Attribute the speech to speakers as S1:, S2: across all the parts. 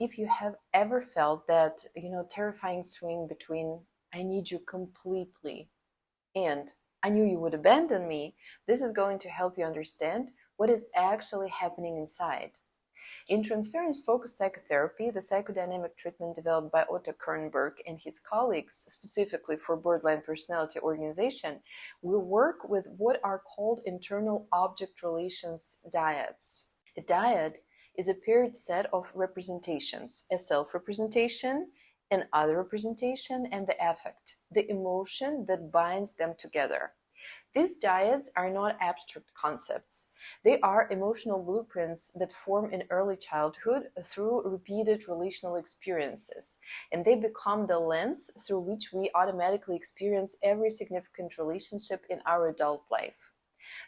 S1: if you have ever felt that, terrifying swing between I need you completely and I knew you would abandon me, this is going to help you understand what is actually happening inside. In transference-focused psychotherapy, the psychodynamic treatment developed by Otto Kernberg and his colleagues, specifically for borderline personality organization, we work with what are called internal object relations dyads. A dyad is a paired set of representations, a self-representation, an other representation, and the affect, the emotion that binds them together. These dyads are not abstract concepts. They are emotional blueprints that form in early childhood through repeated relational experiences, and they become the lens through which we automatically experience every significant relationship in our adult life.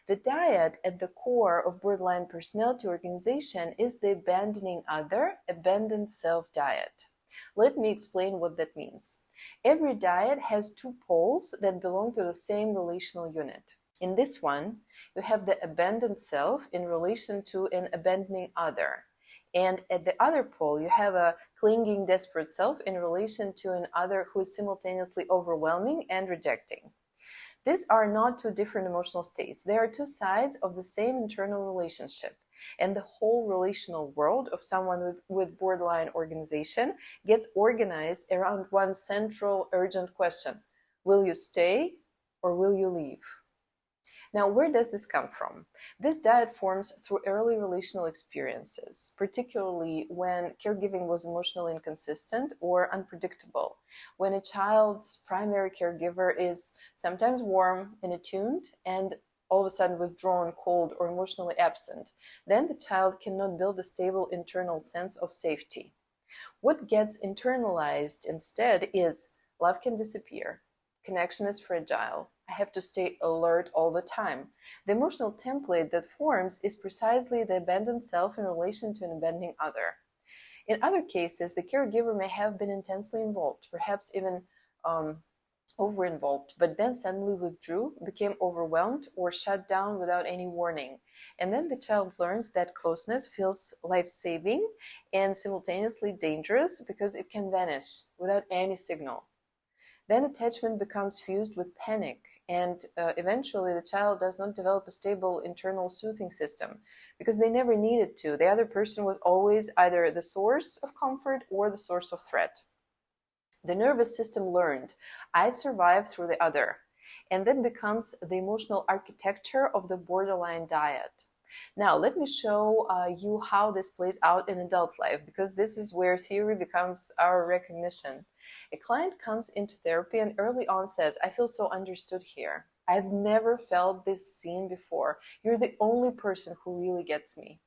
S1: The dyad at the core of borderline personality organization is the abandoning other, abandoned self dyad. Let me explain what that means. Every dyad has two poles that belong to the same relational unit. In this one, you have the abandoned self in relation to an abandoning other. And at the other pole, you have a clinging, desperate self in relation to an other who is simultaneously overwhelming and rejecting. These are not two different emotional states. They are two sides of the same internal relationship. And the whole relational world of someone with borderline organization gets organized around one central urgent question. Will you stay or will you leave? Now, where does this come from? This dyad forms through early relational experiences, particularly when caregiving was emotionally inconsistent or unpredictable, when a child's primary caregiver is sometimes warm and attuned and all of a sudden withdrawn, cold, or emotionally absent, then the child cannot build a stable internal sense of safety. What gets internalized instead is love can disappear, connection is fragile, I have to stay alert all the time. The emotional template that forms is precisely the abandoned self in relation to an abandoning other. In other cases, the caregiver may have been intensely involved, perhaps even over-involved, but then suddenly withdrew, became overwhelmed, or shut down without any warning. And then the child learns that closeness feels life-saving and simultaneously dangerous because it can vanish without any signal. Then attachment becomes fused with panic, and eventually the child does not develop a stable internal soothing system because they never needed to. The other person was always either the source of comfort or the source of threat. The nervous system learned, I survive through the other, and that becomes the emotional architecture of the borderline dyad. Now, let me show you how this plays out in adult life, because this is where theory becomes our recognition. A client comes into therapy and early on says, I feel so understood here. I've never felt this seen before. You're the only person who really gets me.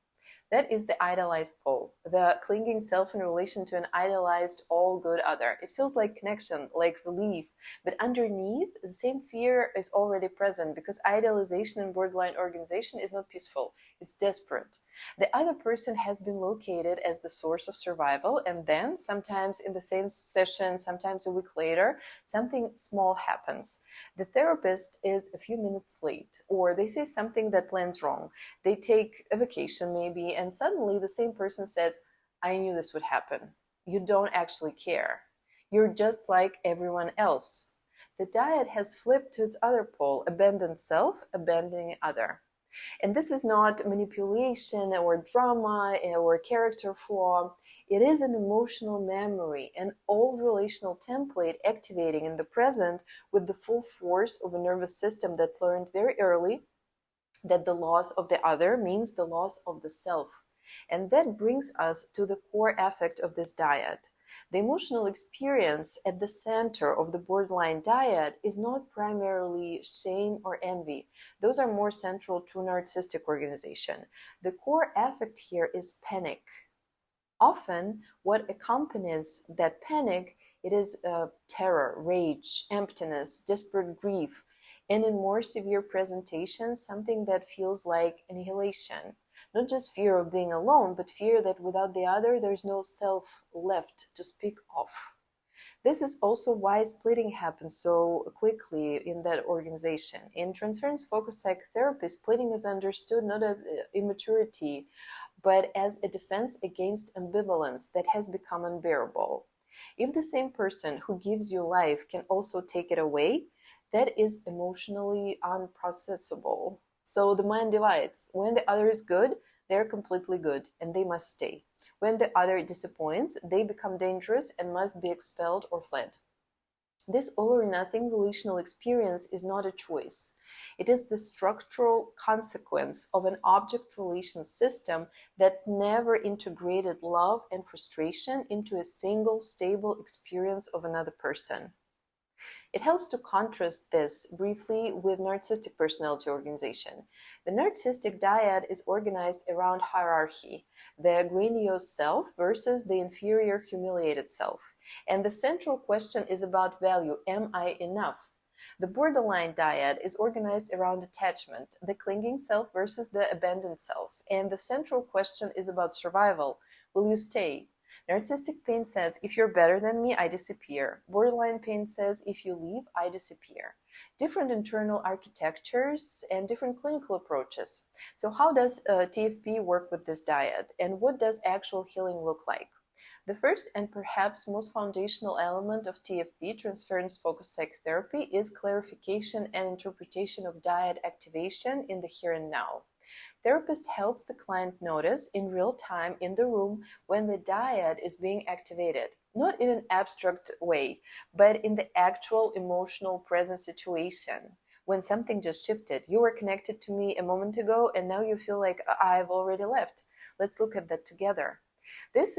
S1: That is the idealized pole, the clinging self in relation to an idealized all-good other. It feels like connection, like relief, but underneath, the same fear is already present because idealization in borderline organization is not peaceful, it's desperate. The other person has been located as the source of survival, and then, sometimes in the same session, sometimes a week later, something small happens. The therapist is a few minutes late, or they say something that lands wrong. They take a vacation maybe, and suddenly the same person says, I knew this would happen. You don't actually care. You're just like everyone else. The dyad has flipped to its other pole, abandoned self, abandoning other. And this is not manipulation or drama or character flaw. It is an emotional memory, an old relational template activating in the present with the full force of a nervous system that learned very early that the loss of the other means the loss of the self. And that brings us to the core affect of this dyad. The emotional experience at the center of the borderline dyad is not primarily shame or envy. Those are more central to narcissistic organization. The core affect here is panic. Often, what accompanies that panic, it is terror, rage, emptiness, desperate grief, and in more severe presentations, something that feels like annihilation. Not just fear of being alone, but fear that without the other, there's no self left to speak of. This is also why splitting happens so quickly in that organization. In transference-focused psychotherapy, splitting is understood not as immaturity, but as a defense against ambivalence that has become unbearable. If the same person who gives you life can also take it away, that is emotionally unprocessable. So the mind divides. When the other is good, they're completely good and they must stay. When the other disappoints, they become dangerous and must be expelled or fled. This all or nothing relational experience is not a choice. It is the structural consequence of an object relation system that never integrated love and frustration into a single stable experience of another person. It helps to contrast this briefly with narcissistic personality organization. The narcissistic dyad is organized around hierarchy, the grandiose self versus the inferior humiliated self. And the central question is about value. Am I enough? The borderline dyad is organized around attachment, the clinging self versus the abandoned self. And the central question is about survival. Will you stay? Narcissistic pain says, if you're better than me, I disappear. Borderline pain says, if you leave, I disappear. Different internal architectures and different clinical approaches. So how does TFP work with this dyad? And what does actual healing look like? The first and perhaps most foundational element of TFP, Transference-Focused Psychotherapy, is clarification and interpretation of dyad activation in the here and now. Therapist helps the client notice in real time in the room when the dyad is being activated, not in an abstract way, but in the actual emotional present situation. When something just shifted, you were connected to me a moment ago and now you feel like I've already left. Let's look at that together. This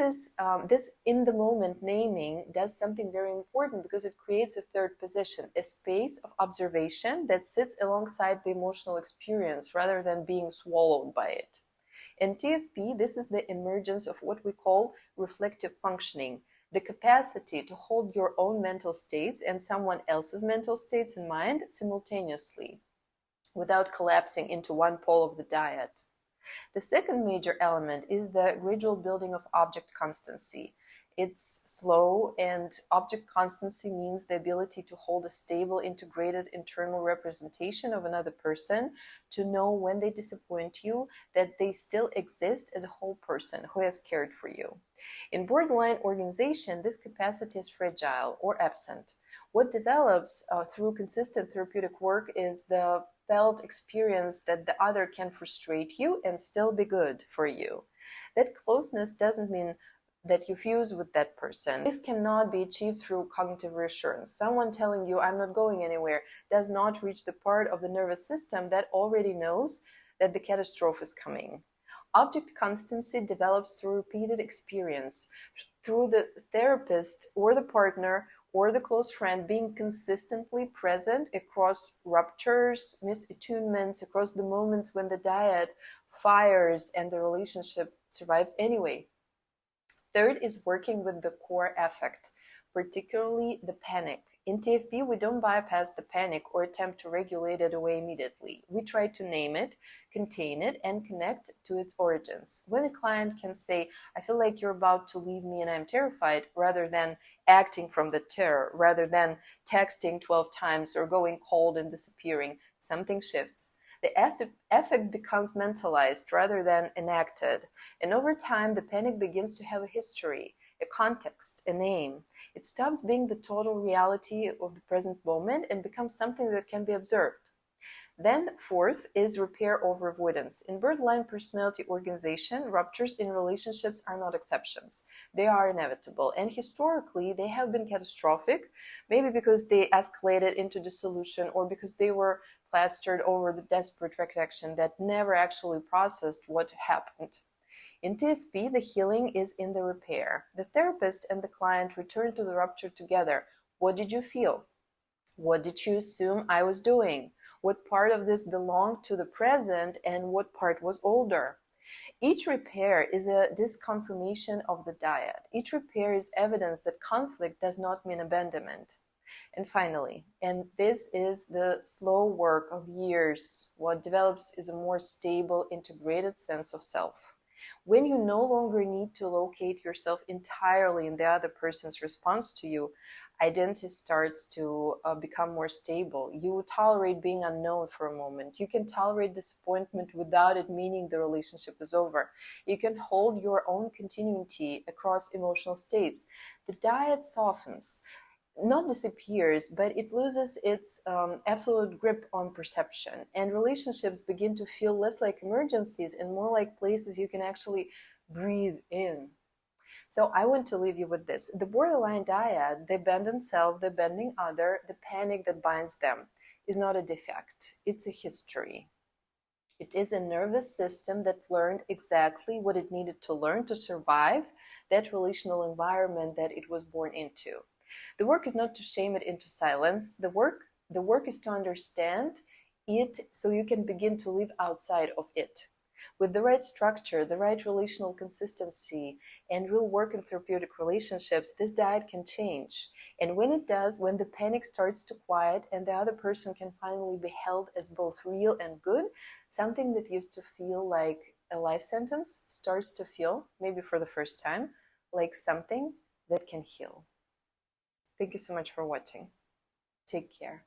S1: in the moment naming does something very important because it creates a third position, a space of observation that sits alongside the emotional experience rather than being swallowed by it. In TFP, this is the emergence of what we call reflective functioning, the capacity to hold your own mental states and someone else's mental states in mind simultaneously, without collapsing into one pole of the dyad. The second major element is the gradual building of object constancy. It's slow, and object constancy means the ability to hold a stable, integrated internal representation of another person, to know when they disappoint you, that they still exist as a whole person who has cared for you. In borderline organization, this capacity is fragile or absent. What develops through consistent therapeutic work is the felt experience that the other can frustrate you and still be good for you. That closeness doesn't mean that you fuse with that person. This cannot be achieved through cognitive reassurance. Someone telling you I'm not going anywhere does not reach the part of the nervous system that already knows that the catastrophe is coming. Object constancy develops through repeated experience, through the therapist or the partner or the close friend being consistently present across ruptures, misattunements, across the moments when the dyad fires and the relationship survives anyway. Third is working with the core affect, particularly the panic. In TFP, we don't bypass the panic or attempt to regulate it away immediately. We try to name it, contain it, and connect to its origins. When a client can say, I feel like you're about to leave me and I'm terrified, rather than acting from the terror, rather than texting 12 times or going cold and disappearing, something shifts. The affect becomes mentalized rather than enacted. And over time, the panic begins to have a history, a context, a name. It stops being the total reality of the present moment and becomes something that can be observed. Then fourth is repair over avoidance. In borderline personality organization, ruptures in relationships are not exceptions. They are inevitable, and historically they have been catastrophic, maybe because they escalated into dissolution or because they were plastered over the desperate recollection that never actually processed what happened. In TFP, the healing is in the repair. The therapist and the client return to the rupture together. What did you feel? What did you assume I was doing? What part of this belonged to the present and what part was older? Each repair is a disconfirmation of the dyad. Each repair is evidence that conflict does not mean abandonment. And finally, and this is the slow work of years, what develops is a more stable, integrated sense of self. When you no longer need to locate yourself entirely in the other person's response to you, identity starts to become more stable. You tolerate being unknown for a moment. You can tolerate disappointment without it meaning the relationship is over. You can hold your own continuity across emotional states. The dyad softens, not disappears, but it loses its absolute grip on perception. And relationships begin to feel less like emergencies and more like places you can actually breathe in. So I want to leave you with this. The borderline dyad, the abandoned self, the abandoning other, the panic that binds them, is not a defect. It's a history. It is a nervous system that learned exactly what it needed to learn to survive that relational environment that it was born into. The work is not to shame it into silence. The work is to understand it so you can begin to live outside of it. With the right structure, the right relational consistency, and real work in therapeutic relationships, this dyad can change. And when it does, when the panic starts to quiet and the other person can finally be held as both real and good, something that used to feel like a life sentence starts to feel, maybe for the first time, like something that can heal. Thank you so much for watching. Take care.